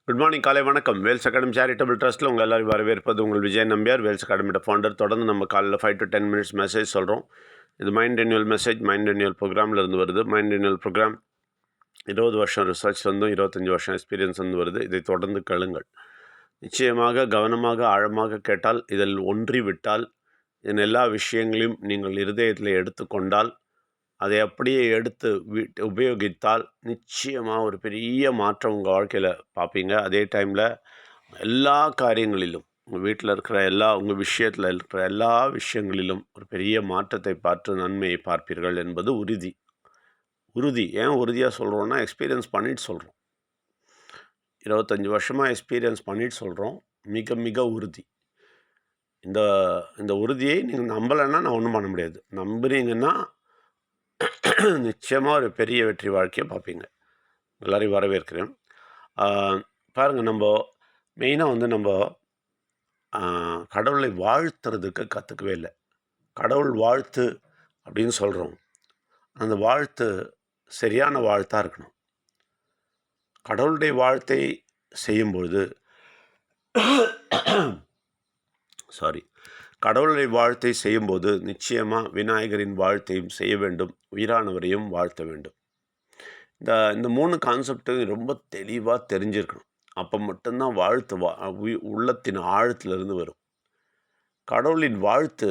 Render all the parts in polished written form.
Good morning, காலை வணக்கம். Wales academy charitable ட்ரஸ்ட்டில் உங்கள் எல்லாரும் வரவேற்பது உங்கள் விஜய் நம்பியார், வேல்ஸ் அகாடமியோட ஃபவுண்டர். தொடர்ந்து நம்ம காலையில் 5 to 10 மினிட்ஸ் மெசேஜ் சொல்கிறோம். இது mind renewal message, mind renewal ப்ரோக்ராமில் இருந்து வருது. மைண்ட் ரெனியூவல் ப்ரோக்ராம் 20 வருஷம் ரிசர்ச் வந்தும் 25 வருஷம் எக்ஸ்பீரியன்ஸ் வந்து வருது. இதை தொடர்ந்து கேளுங்கள். நிச்சயமாக கவனமாக ஆழமாக கேட்டால், இதில் ஒன்றி விட்டால், இதன் எல்லா விஷயங்களையும் நீங்கள் இருதயத்தில் எடுத்துக்கொண்டால், அதை அப்படியே எடுத்து உபயோகித்தால் நிச்சயமாக ஒரு பெரிய மாற்றம் உங்கள் வாழ்க்கையில் பார்ப்பீங்க. அதே டைமில் எல்லா காரியங்களிலும் உங்கள் வீட்டில் இருக்கிற உங்கள் விஷயத்தில் இருக்கிற எல்லா விஷயங்களிலும் ஒரு பெரிய மாற்றத்தை பார்த்து நன்மையை பார்ப்பீர்கள் என்பது உறுதி. ஏன் உறுதியாக சொல்கிறோன்னா, எக்ஸ்பீரியன்ஸ் பண்ணிட்டு சொல்கிறோம். 25 வருஷமாக எக்ஸ்பீரியன்ஸ் பண்ணிட்டு சொல்கிறோம். மிக மிக உறுதி. இந்த இந்த உறுதியை நீங்கள் நம்பலைன்னா நான் ஒன்றும் பண்ண முடியாது. நம்புறீங்கன்னா நிச்சயமாக ஒரு பெரிய வெற்றி வாழ்க்கையை பார்ப்பீங்க. எல்லாரையும் வரவேற்கிறேன். பாருங்கள், நம்ம மெயினாக நம்ம கடவுளை வாழ்த்துறதுக்கு கற்றுக்கவே இல்லை. கடவுள் வாழ்த்து அப்படின்னு சொல்கிறோம். அந்த வாழ்த்து சரியான வாழ்த்தாக இருக்கணும். கடவுளுடைய வாழ்த்தை செய்யும்பொழுது கடவுளுடைய வாழ்த்தை செய்யும்போது நிச்சயமாக விநாயகரின் வாழ்த்தையும் செய்ய வேண்டும், உயிரானவரையும் வாழ்த்த வேண்டும். இந்த 3 கான்செப்டும் ரொம்ப தெளிவாக தெரிஞ்சிருக்கணும். அப்போ மட்டும்தான் வாழ்த்து உள்ளத்தின் ஆழத்திலிருந்து வரும். கடவுளின் வாழ்த்து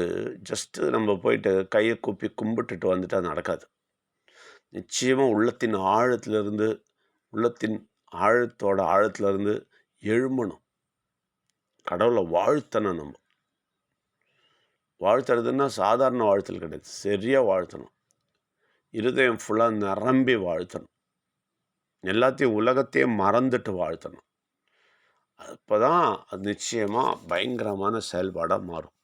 ஜஸ்ட்டு நம்ம போயிட்டு கையை கூப்பி கும்பிட்டுட்டு வந்துட்டால் நடக்காது. நிச்சயமாக உள்ளத்தின் ஆழத்திலிருந்து, உள்ளத்தின் ஆழத்திலிருந்து எழும்பணும். கடவுளை வாழ்த்தணும். நம்ம வாழ்த்துறதுன்னா சாதாரண வாழ்த்தல் கிடையாது, சரியாக வாழ்த்தணும். இருதயம் ஃபுல்லாக நிரம்பி வாழ்த்தணும். எல்லாத்தையும் உலகத்தையும் மறந்துட்டு வாழ்த்தணும். அப்போ தான் அது நிச்சயமாக பயங்கரமான செயல்பாடாக மாறும்.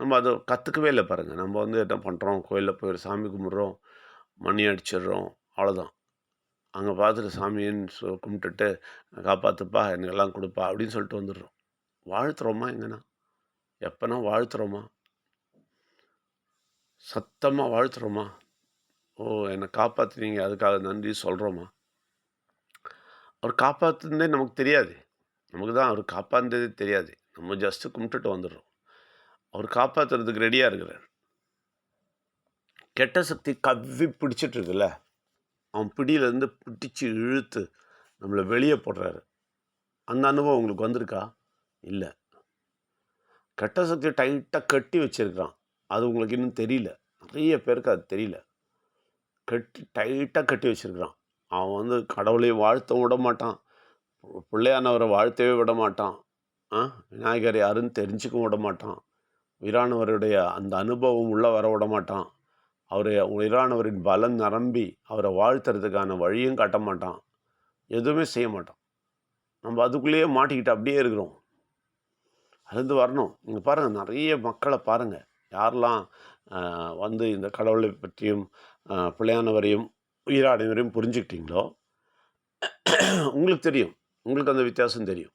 நம்ம அதை கற்றுக்கவே இல்லை பாருங்கள். நம்ம என்ன பண்ணுறோம், கோயிலில் போய் சாமி கும்பிட்றோம், மணி அடிச்சிடுறோம், அவ்வளோதான். அங்கே பார்த்துட்டு சாமின்னு கும்பிட்டுட்டு காப்பாற்றுப்பா, எனக்கெல்லாம் கொடுப்பா அப்படின்னு சொல்லிட்டு வந்துடுறோம். வாழ்த்துறோமா? எங்கன்னா எப்போனா வாழ்த்துறோமா? சத்தமாக வாழ்த்துறோமா? ஓ, என்னை காப்பாற்றுனீங்க, அதுக்காக நன்றி சொல்கிறோமா? அவர் காப்பாற்றுனதே நமக்கு தெரியாது. நமக்கு தான் அவர் காப்பாற்றுனதே தெரியாது. நம்ம ஜஸ்ட்டு கும்பிட்டுட்டு வந்துடுறோம். அவர் காப்பாற்றுறதுக்கு ரெடியாக இருக்கிறார். கெட்ட சக்தி கவ்வி பிடிச்சிட்டு இருக்குல்ல, அவன் பிடியிலேருந்து பிடிச்சி இழுத்து நம்மளை வெளியே போடுறாரு. அந்த அனுபவம் உங்களுக்கு வந்திருக்கா? இல்லை. கெட்ட சக்தி டைட்டாக கட்டி வச்சுருக்கிறான். அது உங்களுக்கு இன்னும் தெரியல. நிறைய பேருக்கு அது தெரியல. டைட்டாக கட்டி வச்சுருக்கிறான். அவன் கடவுளையும் வாழ்த்த விட மாட்டான், பிள்ளையானவரை வாழ்த்தவே விட மாட்டான், விநாயகர் யாருன்னு தெரிஞ்சுக்கவும் விட மாட்டான், உயிரானவருடைய அந்த அனுபவம் உள்ளே வர விட மாட்டான், உயிரானவரின் பலம் நிரம்பி அவரை வாழ்த்துறதுக்கான வழியும் காட்ட மாட்டான், எதுவுமே செய்ய மாட்டான். நம்ம அதுக்குள்ளேயே மாட்டிக்கிட்டு அப்படியே இருக்கிறோம். அதுலேருந்து வரணும். நீங்கள் பாருங்கள், நிறைய மக்களை பாருங்கள், யாரெல்லாம் இந்த கடவுளை பற்றியும் பிள்ளையானவரையும் உயிரானவரையும் புரிஞ்சுக்கிட்டீங்களோ உங்களுக்கு தெரியும். உங்களுக்கு அந்த வித்தியாசம் தெரியும்.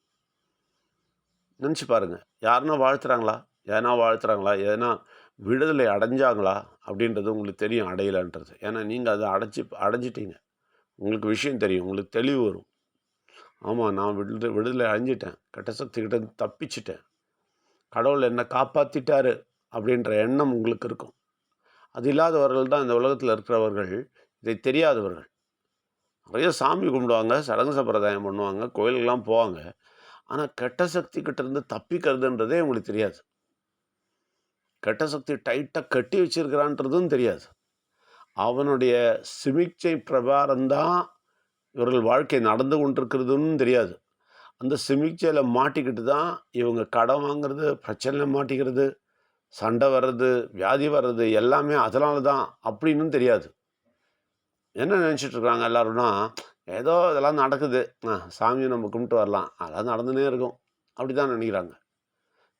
நினச்சி பாருங்கள். யாருன்னா வாழ்த்துறாங்களா? ஏன்னா விடுதலை அடைஞ்சாங்களா அப்படின்றது உங்களுக்கு தெரியும், அடையலைன்றது. ஏன்னா நீங்கள் அதை அடைஞ்சிட்டீங்க. உங்களுக்கு விஷயம் தெரியும், உங்களுக்கு தெளிவு வரும். ஆமாம், நான் விடுதலை அடைஞ்சிட்டேன், கெட்ட சக்திக்கிட்ட தப்பிச்சிட்டேன், கடவுள் என்னை காப்பாற்றிட்டாரு அப்படின்ற எண்ணம் உங்களுக்கு இருக்கும். அது இல்லாதவர்கள் தான் இந்த உலகத்தில் இருக்கிறவர்கள், இதை தெரியாதவர்கள். நிறைய சாமி கும்பிடுவாங்க, சடங்கு சம்பிரதாயம் பண்ணுவாங்க, கோயிலுக்கெல்லாம் போவாங்க. ஆனால் கெட்ட சக்திக்கிட்ட இருந்து தப்பிக்கிறதுன்றதே உங்களுக்கு தெரியாது. கெட்ட சக்தி டைட்டாக கட்டி வச்சிருக்கிறான்றதும் தெரியாது. அவனுடைய சிகிச்சை பிரகாரம்தான் இவர்கள் வாழ்க்கை நடந்து கொண்டிருக்கிறதுன்னு தெரியாது. அந்த சிகிச்சையில் மாட்டிக்கிட்டு தான் இவங்க கடன் வாங்கிறது, பிரச்சனையில் மாட்டிக்கிறது, சண்டை வர்றது, வியாதி வர்றது எல்லாமே அதனால தான் அப்படின்னும் தெரியாது. என்ன நினச்சிட்ருக்குறாங்க எல்லாருன்னா, ஏதோ இதெல்லாம் நடக்குது, சாமியை நம்ம கும்பிட்டு வரலாம், அதெல்லாம் நடந்துனே இருக்கும், அப்படி தான் நினைக்கிறாங்க.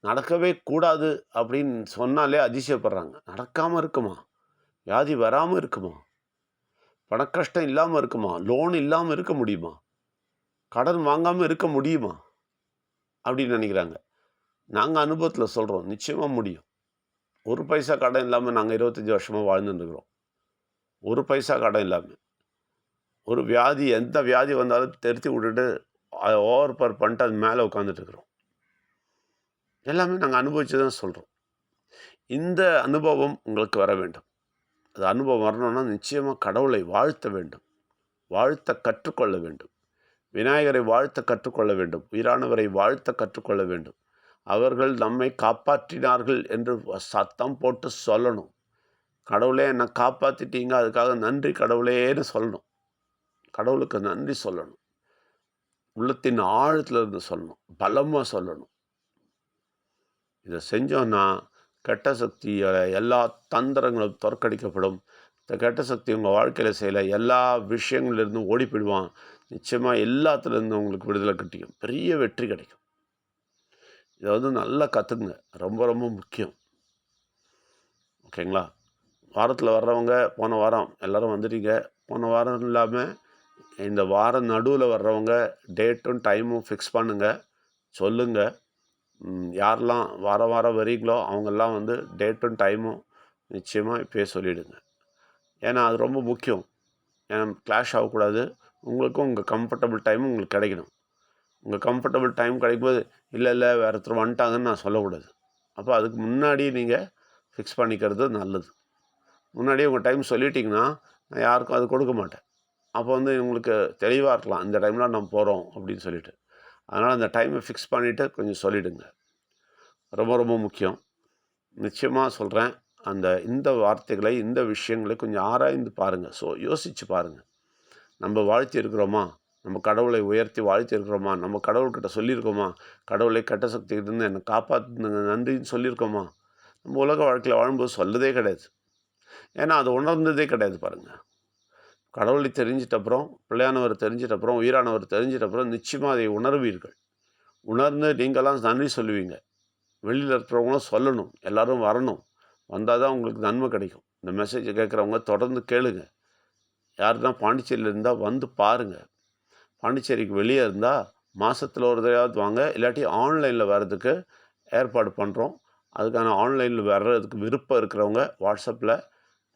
நடக்கவே கூடாது அப்படின்னு சொன்னாலே அதிசயப்படுறாங்க. நடக்காமல் இருக்குமா? வியாதி வராமல் இருக்குமா? பணக்கஷ்டம் இல்லாமல் இருக்குமா? லோன் இல்லாமல் இருக்க முடியுமா? கடன் வாங்காமல் இருக்க முடியுமா அப்படின்னு நினைக்கிறாங்க. நாங்கள் அனுபவத்தில் சொல்கிறோம், நிச்சயமாக முடியும். 1 பைசா கடன் இல்லாமல் நாங்கள் 25 வருஷமாக வாழ்ந்துட்டுருக்குறோம். 1 பைசா கடன் இல்லாமல். ஒரு வியாதி, எந்த வியாதி வந்தாலும் தெரித்து விட்டுட்டு அதை ஓவர் பவர் பண்ணிட்டு அது மேலே உட்காந்துட்டு இருக்கிறோம். எல்லாமே நாங்கள் அனுபவித்து தான் சொல்கிறோம். இந்த அனுபவம் உங்களுக்கு வர வேண்டும். அது அனுபவம் வரணும்னா நிச்சயமாக கடவுளை வாழ்த்த வேண்டும். வாழ்த்த கற்றுக்கொள்ள வேண்டும். விநாயகரை வாழ்த்த கற்றுக்கொள்ள வேண்டும். உயிரானவரை வாழ்த்த கற்றுக்கொள்ள வேண்டும். அவர்கள் நம்மை காப்பாற்றினார்கள் என்று சத்தம் போட்டு சொல்லணும். கடவுளே என்னை காப்பாற்றிட்டீங்க, அதுக்காக நன்றி கடவுளேன்னு சொல்லணும். கடவுளுக்கு நன்றி சொல்லணும். உள்ளத்தின் ஆழத்தில் இருந்து சொல்லணும். பலமாக சொல்லணும். இதை செஞ்சோன்னா கெட்ட சக்தியோட எல்லா தந்திரங்களும் தோற்கடிக்கப்படும். இந்த கெட்ட சக்தி உங்கள் வாழ்க்கையில் செய்யலை எல்லா விஷயங்கள்லேருந்தும் ஓடி போயிடுவான். நிச்சயமாக எல்லாத்துலேருந்து உங்களுக்கு விடுதலை கிடைக்கும். பெரிய வெற்றி கிடைக்கும். இதை நல்லா கற்றுக்குங்க. ரொம்ப ரொம்ப முக்கியம். ஓகேங்களா? வாரத்தில் வர்றவங்க போன வாரம் எல்லோரும் வந்துட்டீங்க. போன வாரம் இல்லாமல் இந்த வாரம் நடுவில் வர்றவங்க டேட்டும் டைமும் ஃபிக்ஸ் பண்ணுங்கள். சொல்லுங்கள். யாரெல்லாம் வாரம் வாரம் வரீங்களோ அவங்கெல்லாம் டேட்டும் டைமும் நிச்சயமாக இப்போயே சொல்லிவிடுங்க. ஏன்னா அது ரொம்ப முக்கியம். ஏன்னா கிளாஷ் ஆகக்கூடாது. உங்களுக்கும் உங்கள் கம்ஃபர்டபுள் டைமும் உங்களுக்கு கிடைக்கணும். உங்கள் கம்ஃபர்டபுள் டைம் கிடைக்கும்போது இல்லை வேறு ஒருத்தர் வந்துட்டாங்கன்னு நான் சொல்லக்கூடாது. அப்போ அதுக்கு முன்னாடி நீங்கள் ஃபிக்ஸ் பண்ணிக்கிறது நல்லது. முன்னாடியே உங்கள் டைம் சொல்லிட்டிங்கன்னா நான் யாருக்கும் அது கொடுக்க மாட்டேன். அப்போ உங்களுக்கு தெளிவாக இருக்கலாம், இந்த டைமில் நம்ம போகிறோம் அப்படின்னு சொல்லிட்டு. அதனால் அந்த டைமை ஃபிக்ஸ் பண்ணிவிட்டு கொஞ்சம் சொல்லிவிடுங்க. ரொம்ப ரொம்ப முக்கியம். நிச்சயமாக சொல்கிறேன். இந்த வார்த்தைகளை இந்த விஷயங்களை கொஞ்சம் ஆராய்ந்து பாருங்கள். யோசித்து பாருங்கள். நம்ம வாழ்த்தி இருக்கிறோமா? நம்ம கடவுளை உயர்த்தி வாழ்த்தி இருக்கிறோமா? நம்ம கடவுள்கிட்ட சொல்லியிருக்கோமா? கடவுளை கெட்ட சக்திகிட்டேருந்து என்னை காப்பாற்றுங்க நன்றின்னு சொல்லியிருக்கோமா? நம்ம உலக வாழ்க்கையில் வாழும்போது சொல்லதே கிடையாது. ஏன்னா அது உணர்ந்ததே கிடையாது பாருங்கள். கடவுளை தெரிஞ்சிட்டப்புறம், பிள்ளையானவர் தெரிஞ்சிட்டப்புறம், உயிரானவர் தெரிஞ்சிட்டப்புறம் நிச்சயமாக அதை உணர்வீர்கள். உணர்ந்து நீங்களாம் நன்றி சொல்லுவீங்க. வெளியில் இருக்கிறவங்களும் சொல்லணும். எல்லோரும் வரணும். வந்தால் தான் உங்களுக்கு நன்மை கிடைக்கும். இந்த மெசேஜை கேட்குறவங்க தொடர்ந்து கேளுங்க. யாருன்னா பாண்டிச்சேரியில் இருந்தால் வந்து பாருங்கள். பாண்டிச்சேரிக்கு வெளியே இருந்தால் மாதத்தில் ஒரு தடவையாவது வாங்க. இல்லாட்டி ஆன்லைனில் வர்றதுக்கு ஏற்பாடு பண்ணுறோம். அதுக்கான ஆன்லைனில் வர்றதுக்கு விருப்பம் இருக்கிறவங்க வாட்ஸ்அப்பில்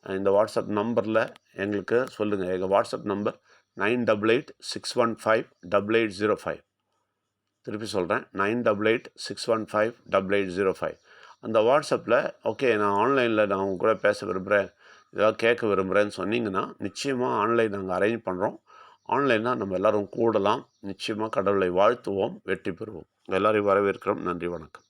இந்த வாட்ஸ்அப் நம்பரில் எங்களுக்கு சொல்லுங்கள். எங்கள் வாட்ஸ்அப் நம்பர் 9886158805. திருப்பி சொல்கிறேன், 9886158805. அந்த வாட்ஸ்அப்பில் ஓகே நான் ஆன்லைனில் நான் உங்க கூட பேச விரும்புகிறேன், இதெல்லாம் கேட்க விரும்புகிறேன்னு சொன்னீங்கன்னா நிச்சயமாக ஆன்லைன் நாங்கள் அரேஞ்ச் பண்ணுறோம். ஆன்லைனாக நம்ம எல்லோரும் கூடலாம். நிச்சயமாக கடவுளை வாழ்த்துவோம், வெற்றி பெறுவோம். எல்லோரையும் வரவேற்கிறோம். நன்றி, வணக்கம்.